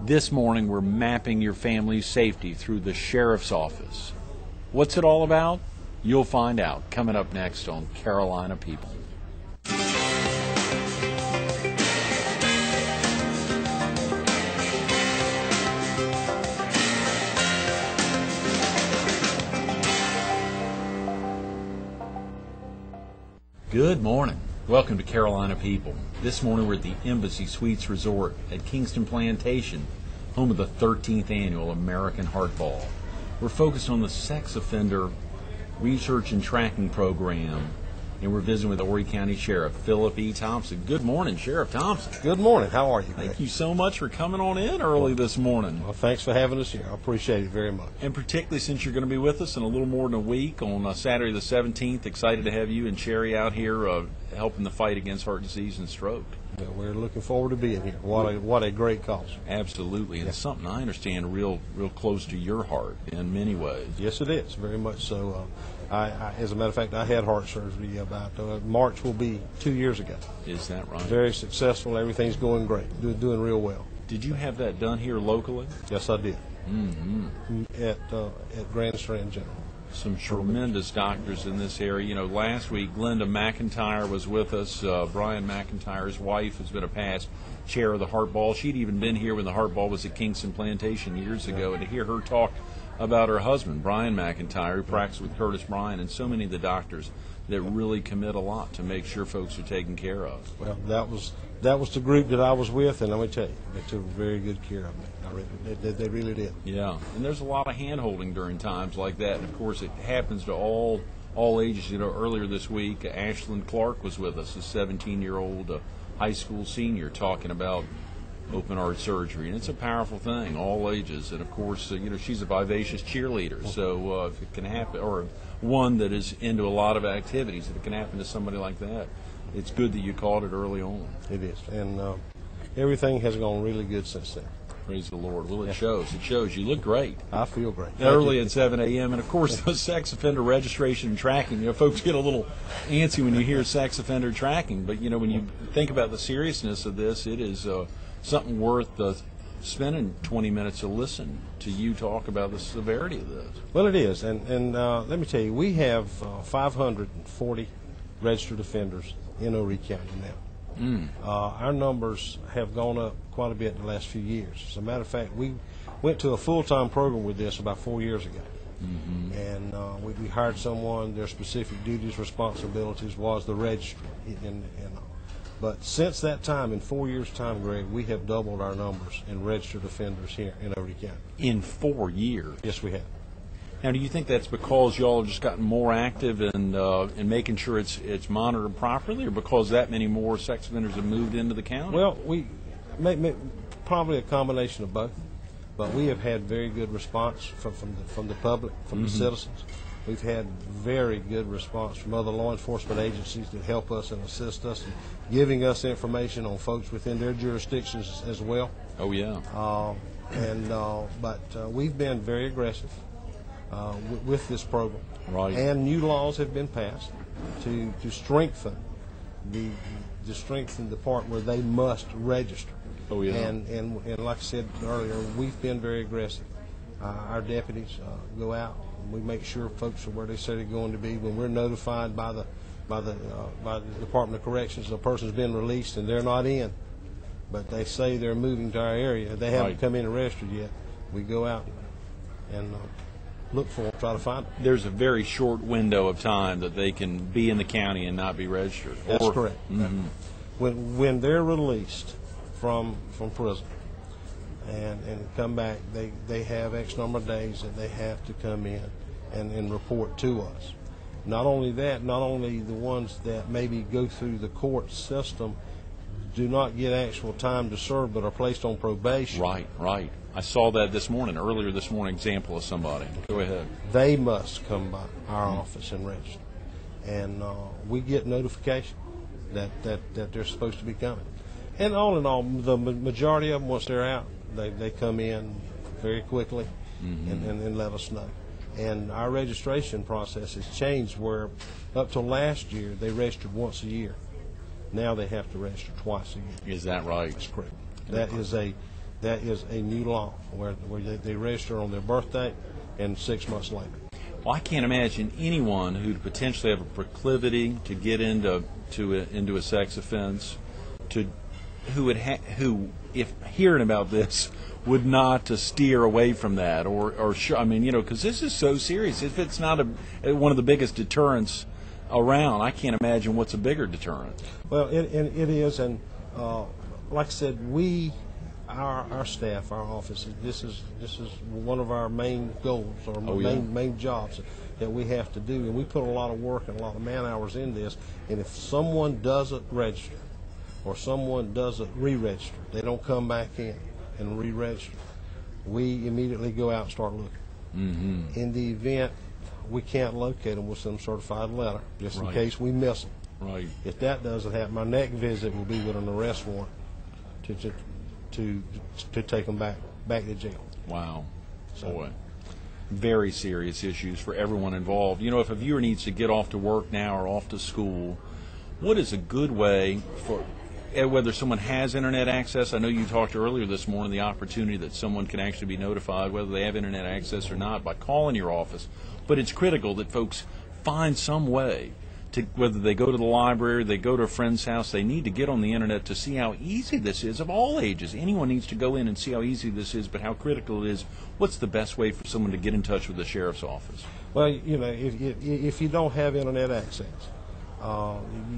This morning we're mapping your family's safety through the Sheriff's Office. What's it all about? You'll find out coming up next on Carolina People. Good morning. Welcome to Carolina People. This morning we're at the Embassy Suites Resort at Kingston Plantation, home of the 13th Annual American Hardball. We're focused on the sex offender research and tracking program, and we're visiting with Horry County Sheriff Phillip E. Thompson. Good morning, Sheriff Thompson. Good morning. How are you? Thank you so much for coming on in early this morning. Well, thanks for having us here. I appreciate it very much. And particularly since you're going to be with us in a little more than a week on Saturday the 17th. Excited to have you and Sherry out here helping the fight against heart disease and stroke. Yeah, we're looking forward to being here. What a great cause. Absolutely. And it's something I understand real close to your heart in many ways. Yes, it is. Very much so. As a matter of fact, I had heart surgery about March will be 2 years ago. Is that right? Very successful. Everything's going great. Doing real well. Did you have that done here locally? Yes, I did. Mm-hmm. At Grand Strand General. Some tremendous doctors in this area. You know, last week Glenda McIntyre was with us. Brian McIntyre's wife has been a past chair of the Hardball. She'd even been here when the Hardball was at Kingston Plantation years ago. And to hear her talk about her husband, Brian McIntyre, who practiced with Curtis Bryan, and so many of the doctors that really commit a lot to make sure folks are taken care of. Well, that was the group that I was with, and let me tell you, they took very good care of me. They really did. Yeah, and there's a lot of hand-holding during times like that, and of course it happens to all ages. You know, earlier this week, Ashlyn Clark was with us, a 17-year-old high school senior, talking about open heart surgery, and it's a powerful thing, all ages. And of course, you know, she's a vivacious cheerleader, so if it can happen, or one that is into a lot of activities, if it can happen to somebody like that, it's good that you caught it early on. It is, and everything has gone really good since then. Praise the Lord. Well, it shows. It shows. You look great. I feel great. Early at 7 a.m. And, of course, the sex offender registration and tracking. You know, folks get a little antsy when you hear sex offender tracking. But, you know, when you think about the seriousness of this, it is something worth spending 20 minutes to listen to you talk about the severity of this. Well, it is. And let me tell you, we have 540 registered offenders in Horry County now. Our numbers have gone up quite a bit in the last few years. As a matter of fact, we went to a full-time program with this about 4 years ago. Mm-hmm. And we hired someone. Their specific duties, responsibilities was the registry. But since that time, in 4 years' time, Greg, we have doubled our numbers in registered offenders here in Horry County. In 4 years? Yes, we have. Now, do you think that's because y'all have just gotten more active in making sure it's monitored properly, or because that many more sex offenders have moved into the county? Well, we probably a combination of both, but we have had very good response from the public, from the citizens. We've had very good response from other law enforcement agencies that help us and assist us in giving us information on folks within their jurisdictions as well. Oh, yeah. But we've been very aggressive with this program. Right. And new laws have been passed to strengthen the part where they must register. Oh, yeah. And like I said earlier, we've been very aggressive. Our deputies go out. We make sure folks are where they say they're going to be. When we're notified by the Department of Corrections, a person's been released and they're not in, but they say they're moving to our area. They haven't come in and registered yet. We go out and look for them, try to find them. There's a very short window of time that they can be in the county and not be registered. That's correct. Mm-hmm. When they're released from prison and come back, they have X number of days that they have to come in and report to us. Not only that, not only the ones that maybe go through the court system do not get actual time to serve but are placed on probation. Right. I saw that earlier this morning, example of somebody. Go ahead. They must come by our office and register. And we get notification that they're supposed to be coming. And all in all, the majority of them, once they're out, they come in very quickly and let us know. And our registration process has changed where up till last year they registered once a year. Now they have to register twice a year. Is that right? That's correct. That is a that is a new law where they register on their birthday and 6 months later. Well, I can't imagine anyone who'd potentially have a proclivity to get into a sex offense, who if hearing about this would not to steer away from that, I mean, because this is so serious. If it's not one of the biggest deterrents around, I can't imagine what's a bigger deterrent. Well, it is, and like I said, our staff, our office, this is one of our main goals or main jobs that we have to do, and we put a lot of work and a lot of man hours in this. And if someone doesn't register or someone doesn't re-register, they don't come back in and re-register, we immediately go out and start looking. Mm-hmm. In the event we can't locate them with some certified letter, just in case we miss them. Right. If that doesn't happen, my next visit will be with an arrest warrant to take them back to jail. Wow. Boy. Very serious issues for everyone involved. If a viewer needs to get off to work now or off to school, what is a good way for, whether someone has internet access? I know you talked earlier this morning the opportunity that someone can actually be notified whether they have internet access or not by calling your office. But it's critical that folks find some way to, whether they go to the library, they go to a friend's house, they need to get on the internet to see how easy this is of all ages. Anyone needs to go in and see how easy this is, but how critical it is. What's the best way for someone to get in touch with the sheriff's office? Well, if you don't have internet access,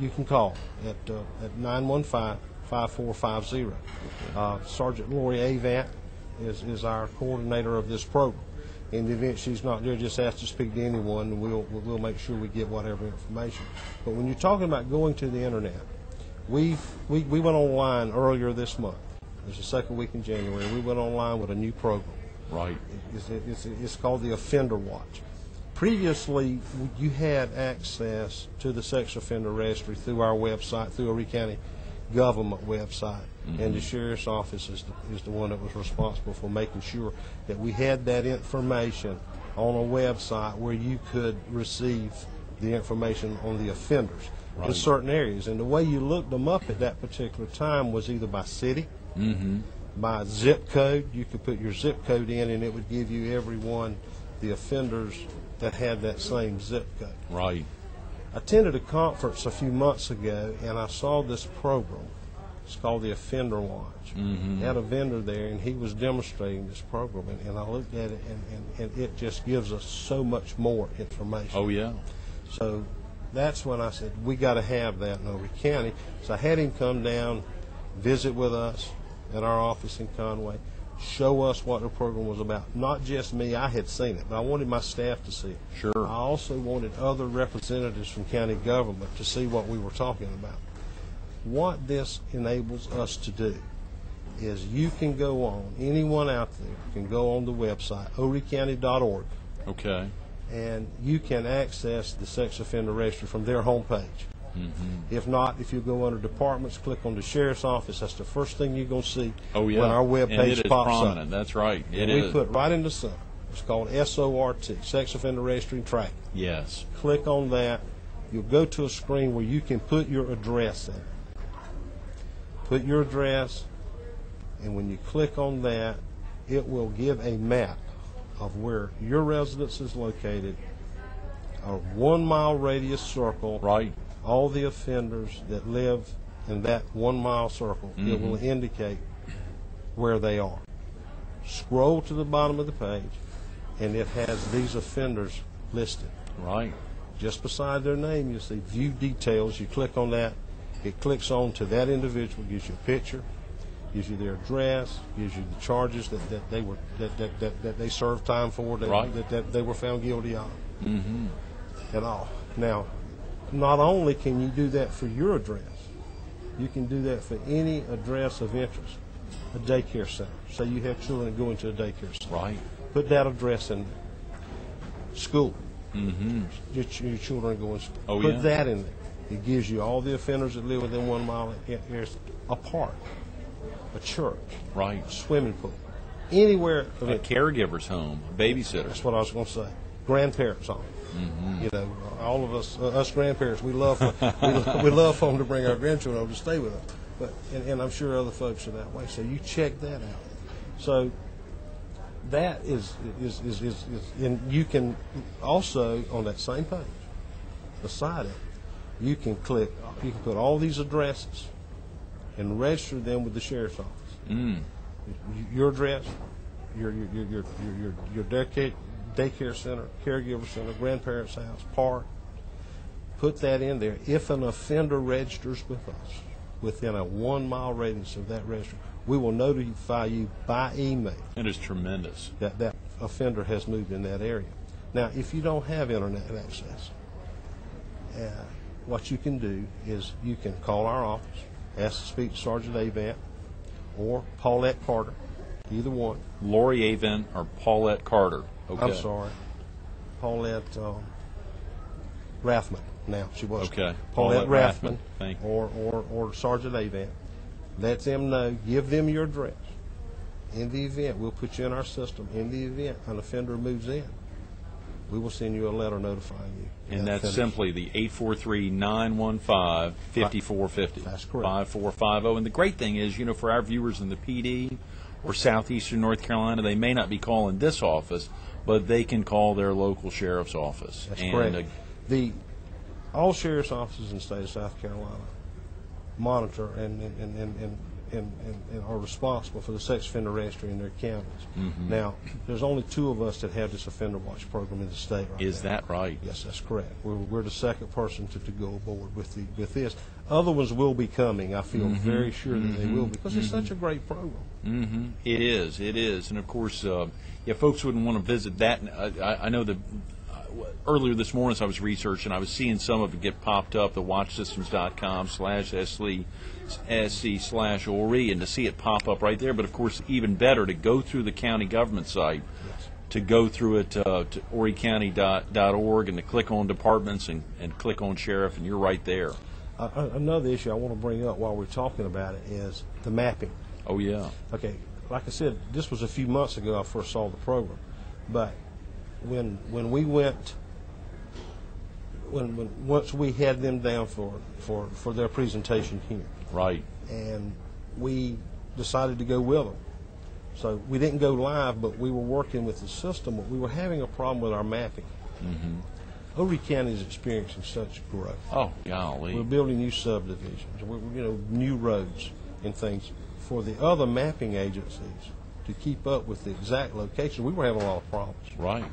you can call at 915-5450. Sergeant Lori Avant is our coordinator of this program. In the event she's not there, just ask to speak to anyone, and we'll make sure we get whatever information. But when you're talking about going to the internet, we went online earlier this month. It's the second week in January. We went online with a new program. Right. It's called the Offender Watch. Previously, you had access to the sex offender registry through our website, through a Horry County government website. Mm-hmm. And the sheriff's office is the one that was responsible for making sure that we had that information on a website where you could receive the information on the offenders in certain areas. And the way you looked them up at that particular time was either by city, by zip code. You could put your zip code in, and it would give you the offenders that had that same zip code. Right. I attended a conference a few months ago, and I saw this program. It's called the Offender Watch. Mm-hmm. Had a vendor there, and he was demonstrating this program, and I looked at it, and it just gives us so much more information. Oh, yeah. So that's when I said, we got to have that in Horry County. So I had him come down, visit with us at our office in Conway, show us what the program was about. Not just me, I had seen it, but I wanted my staff to see it. Sure. I also wanted other representatives from county government to see what we were talking about. What this enables us to do is you can go on, anyone out there can go on the website, horrycounty.org. Okay. And you can access the sex offender registry from their homepage. Mm-hmm. If not, if you go under departments, click on the sheriff's office, that's the first thing you're going to see when our webpage pops prominent. up. That's right. We put right in the center. It's called SORT, Sex Offender Registry and Tracking. Yes. Click on that. You'll go to a screen where you can put your address in. Put your address, and when you click on that, it will give a map of where your residence is located, a 1 mile radius circle. Right. All the offenders that live in that 1 mile circle, it will indicate where they are. Scroll to the bottom of the page, and it has these offenders listed. Right. Just beside their name, you'll see View Details. You click on that. It clicks on to that individual, gives you a picture, gives you their address, gives you the charges that they served time for, that they were found guilty of, and all. Now, not only can you do that for your address, you can do that for any address of interest. A daycare center. Say you have children that go into a daycare center. Right. Put that address in there. School. Your children go in school. Oh, Put that in there. It gives you all the offenders that live within 1 mile. There's a park, a church, right, swimming pool, anywhere. A caregiver's home, a babysitter. That's what I was going to say. Grandparents' home. All of us grandparents, we love for them to bring our grandchildren over to stay with us. And I'm sure other folks are that way. So you check that out. So that is and you can also, on that same page, beside it, you can put all these addresses and register them with the sheriff's office. Your address, your daycare center, caregiver center, grandparents' house, park. Put that in there. If an offender registers with us within a 1 mile radius of that registry, we will notify you by email. That is tremendous. That offender has moved in that area. Now, if you don't have internet access, what you can do is you can call our office, ask to speak to Sergeant Avant or Paulette Carter, either one. Lori Avant or Paulette Carter. Okay. I'm sorry, Paulette Rathman. Now she was Paulette Rathman. Thank you. Or Sergeant Avant. Let them know. Give them your address. In the event, we'll put you in our system. In the event an offender moves in, we will send you a letter notifying you. And that's simply the 843-915-5450. That's correct. 5450. And the great thing is, for our viewers in the PD or southeastern North Carolina, they may not be calling this office, but they can call their local sheriff's office. That's correct. All sheriff's offices in the state of South Carolina monitor and are responsible for the sex offender registry in their counties. Now, there's only 2 of us that have this offender watch program in the state right now. Is that right? Yes, that's correct. We're the second person to go aboard with this. Other ones will be coming. I feel very sure that they will, because it's such a great program. It is. And, of course, folks wouldn't want to visit that. I know that earlier this morning as I was researching, I was seeing some of it get popped up, the watchsystems.com/SC/ORI, and to see it pop up right there. But, of course, even better to go through the county government site, to go through it to oricounty.org and to click on departments and click on sheriff, and you're right there. Another issue I want to bring up while we're talking about it is the mapping. Oh, yeah. Okay, like I said, this was a few months ago I first saw the program, but when we went, once we had them down for their presentation here, right, and we decided to go with them. So we didn't go live, but we were working with the system. We were having a problem with our mapping. Horry County is experiencing such growth. Oh, golly! We're building new subdivisions, new roads and things. For the other mapping agencies to keep up with the exact location, we were having a lot of problems. Right.